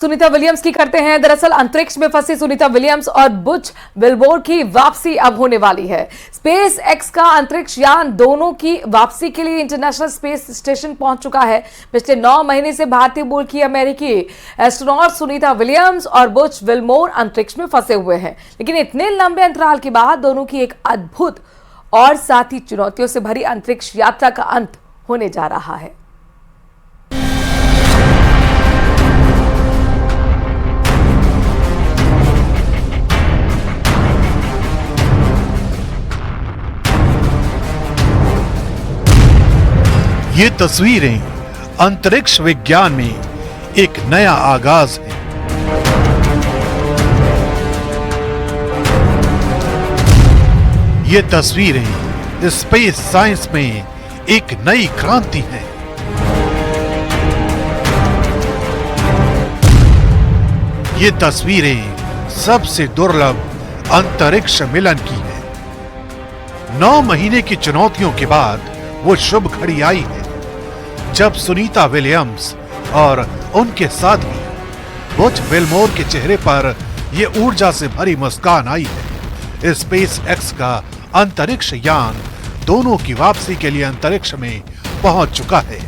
Sunita Williams की करते हैं। दरअसल अंतरिक्ष में फंसी सुनीता विलियम्स और बुच विल्मोर की वापसी अब होने वाली है। स्पेस एक्स का अंतरिक्ष यान दोनों की वापसी के लिए इंटरनेशनल स्पेस स्टेशन पहुंच चुका है। पिछले 9 महीने से भारतीय मूल की अमेरिकी एस्ट्रोनॉट सुनीता विलियम्स और बुच विल्मोर अंतरिक्ष में फंसे हुए हैं, लेकिन इतने लंबे अंतराल के बाद दोनों की एक अद्भुत और साथ ही चुनौतियों से भरी अंतरिक्ष यात्रा का अंत होने जा रहा है। ये तस्वीरें अंतरिक्ष विज्ञान में एक नया आगाज है। ये तस्वीरें स्पेस साइंस में एक नई क्रांति है। ये तस्वीरें सबसे दुर्लभ अंतरिक्ष मिलन की है। 9 महीने की चुनौतियों के बाद वो शुभ घड़ी आई है जब सुनीता विलियम्स और उनके साथी बुच विल्मोर के चेहरे पर ये ऊर्जा से भरी मुस्कान आई है। स्पेस एक्स का अंतरिक्ष यान दोनों की वापसी के लिए अंतरिक्ष में पहुंच चुका है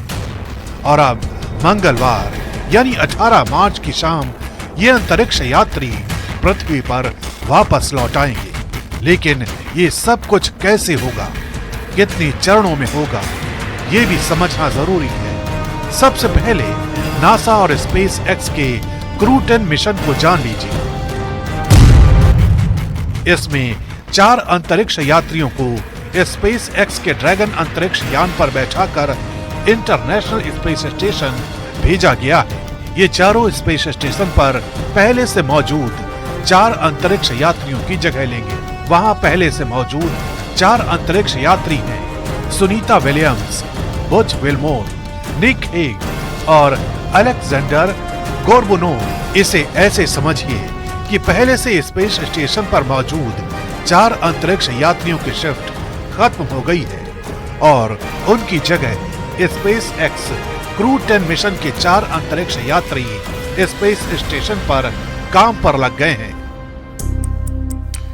और अब मंगलवार यानी 18 मार्च की शाम ये अंतरिक्ष यात्री पृथ्वी पर वापस लौट आएंगे। लेकिन ये सब कुछ कैसे होगा, कितने चरणों में होगा, ये भी समझना जरूरी है। सबसे पहले नासा और स्पेस एक्स के क्रू 10 मिशन को जान लीजिए। इसमें 4 अंतरिक्ष यात्रियों को स्पेस एक्स के ड्रैगन अंतरिक्ष यान पर बैठाकर इंटरनेशनल स्पेस स्टेशन भेजा गया है। ये चारों स्पेस स्टेशन पर पहले से मौजूद 4 अंतरिक्ष यात्रियों की जगह लेंगे। वहां पहले से मौजूद 4 अंतरिक्ष यात्री हैं Sunita Williams, Butch Wilmore, Nick Hague और अलेक्जेंडर गोर्बुनोव। इसे ऐसे समझिए कि पहले से स्पेस स्टेशन पर मौजूद 4 अंतरिक्ष यात्रियों की शिफ्ट खत्म हो गई है और उनकी जगह स्पेस एक्स क्रू 10 मिशन के 4 अंतरिक्ष यात्री स्पेस स्टेशन पर काम पर लग गए हैं।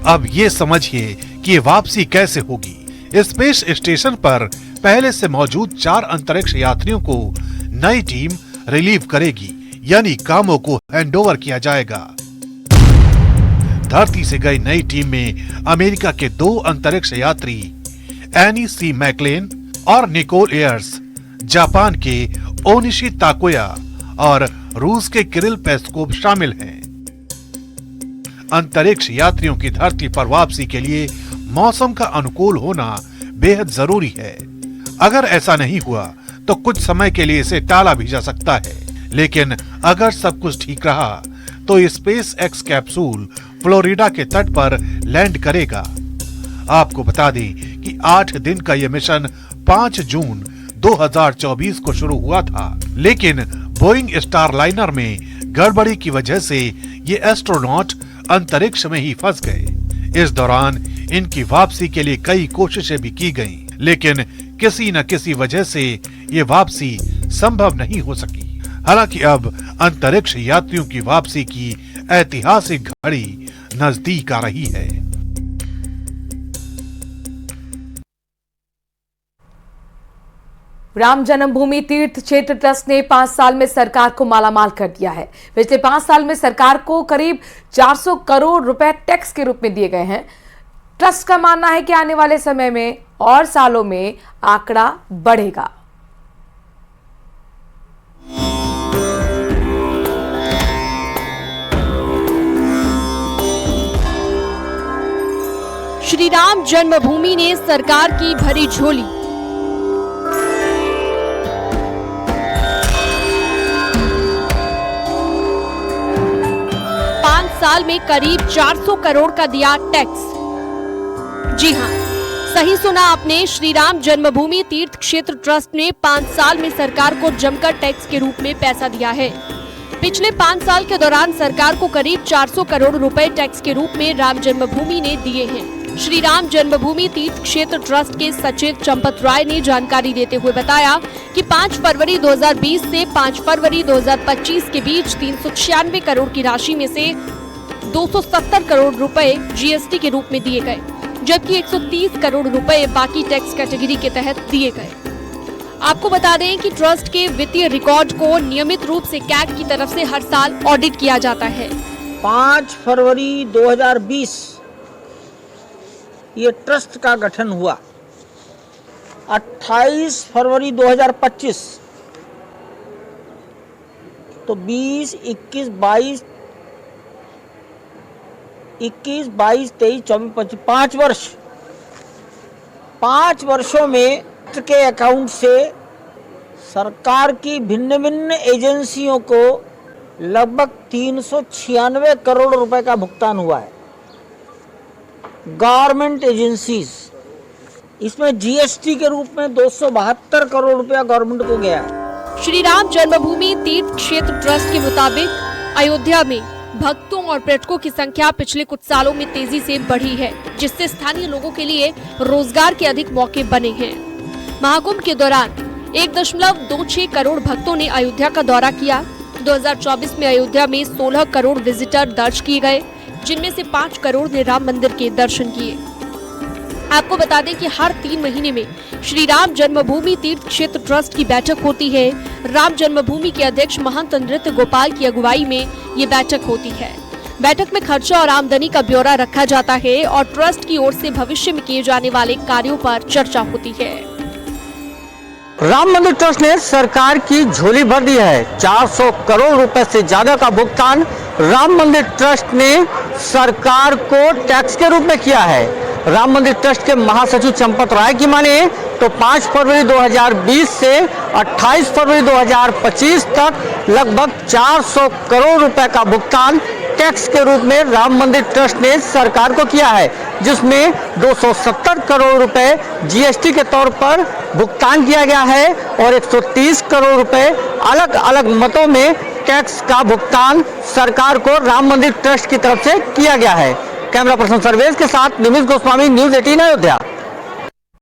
अब ये समझिए कि ये वापसी कैसे होगी। स्पेस स्टेशन पर पहले से मौजूद 4 अंतरिक्ष यात्रियों को नई टीम रिलीव करेगी, यानी कामों को हैंडओवर किया जाएगा। धरती से गई नई टीम में अमेरिका के 2 अंतरिक्ष यात्री एनी सी मैकलेन और निकोल एयर्स, जापान के ओनिशी ताकोया और रूस के किरिल पेस्कोव शामिल हैं। अंतरिक्ष यात्रियों की धरती पर वापसी के लिए मौसम का अनुकूल होना बेहद जरूरी है। अगर ऐसा नहीं हुआ तो कुछ समय के लिए इसे टाला भी जा सकता है, लेकिन अगर सब कुछ ठीक रहा तो स्पेस एक्स कैप्सूल फ्लोरिडा के तट पर लैंड करेगा। आपको बता दें कि 8 दिन का यह मिशन 5 जून 2024 को शुरू हुआ था, लेकिन बोइंग स्टारलाइनर में गड़बड़ी की वजह से ये एस्ट्रोनॉट अंतरिक्ष में ही फंस गए। इस दौरान इनकी वापसी के लिए कई कोशिशें भी की गईं, लेकिन किसी न किसी वजह से ये वापसी संभव नहीं हो सकी। हालांकि अब अंतरिक्ष यात्रियों की वापसी की ऐतिहासिक घड़ी नजदीक आ रही है। राम जन्मभूमि तीर्थ क्षेत्र ट्रस्ट ने 5 साल में सरकार को मालामाल कर दिया है। पिछले 5 साल में सरकार को करीब 400 करोड़ रुपए टैक्स के रूप में दिए गए हैं। ट्रस्ट का मानना है कि आने वाले समय में और सालों में आंकड़ा बढ़ेगा। श्री राम जन्मभूमि ने सरकार की भरी झोली। साल में करीब 400 करोड़ का दिया टैक्स। जी हां, सही सुना आपने। श्री राम जन्मभूमि तीर्थ क्षेत्र ट्रस्ट ने 5 साल में सरकार को जमकर टैक्स के रूप में पैसा दिया है। पिछले 5 साल के दौरान सरकार को करीब 400 करोड़ रुपए टैक्स के रूप में राम जन्मभूमि ने दिए हैं। श्री राम जन्मभूमि तीर्थ क्षेत्र ट्रस्ट के सचिव चंपत राय ने जानकारी देते हुए बताया कि 5 फरवरी 2020 से 5 फरवरी 2025 के बीच 396 करोड़ की राशि में से 270 करोड़ रुपए जीएसटी के रूप में दिए गए, जबकि 130 करोड़ रुपए बाकी टैक्स कैटेगरी के तहत दिए गए। आपको बता दें कि ट्रस्ट के वित्तीय रिकॉर्ड को नियमित रूप से कैग की तरफ से हर साल ऑडिट किया जाता है। 5 फरवरी 2020 ये ट्रस्ट का गठन हुआ। 28 फरवरी 2025 तो 20, 21, 22, 23, 24, 25 5 वर्षों में के अकाउंट से सरकार की भिन्न भिन्न एजेंसियों को लगभग 396 करोड़ रुपए का भुगतान हुआ है। गवर्नमेंट एजेंसीज, इसमें जीएसटी के रूप में 272 करोड़ रुपया गवर्नमेंट को गया है। श्री राम जन्मभूमि तीर्थ क्षेत्र ट्रस्ट के मुताबिक अयोध्या में भक्तों और पर्यटकों की संख्या पिछले कुछ सालों में तेजी से बढ़ी है, जिससे स्थानीय लोगों के लिए रोजगार के अधिक मौके बने हैं। महाकुंभ के दौरान 1.26 करोड़ भक्तों ने अयोध्या का दौरा किया। 2024 में अयोध्या में 16 करोड़ विजिटर दर्ज किए गए, जिनमें से 5 करोड़ ने राम मंदिर के दर्शन किए। आपको बता दें कि हर 3 महीने में श्री राम जन्मभूमि तीर्थ क्षेत्र ट्रस्ट की बैठक होती है। राम जन्मभूमि के अध्यक्ष महंत नृत्य गोपाल की अगुवाई में ये बैठक होती है। बैठक में खर्चा और आमदनी का ब्यौरा रखा जाता है और ट्रस्ट की ओर से भविष्य में किए जाने वाले कार्यों पर चर्चा होती है। राम मंदिर ट्रस्ट ने सरकार की झोली भर दी है। 400 करोड़ रुपए से ज्यादा का भुगतान राम मंदिर ट्रस्ट ने सरकार को टैक्स के रूप में किया है। राम मंदिर ट्रस्ट के महासचिव चंपत राय की माने तो 5 फरवरी 2020 से 28 फरवरी 2025 तक लगभग 400 करोड़ रुपए का भुगतान टैक्स के रूप में राम मंदिर ट्रस्ट ने सरकार को किया है, जिसमें 270 करोड़ रुपए जीएसटी के तौर पर भुगतान किया गया है और 130 करोड़ रुपए अलग अलग मतों में टैक्स का भुगतान सरकार को राम मंदिर ट्रस्ट की तरफ से किया गया है। कैमरा पर्सन सर्वेश के साथ निमिष गोस्वामी, न्यूज़ 18 अयोध्या।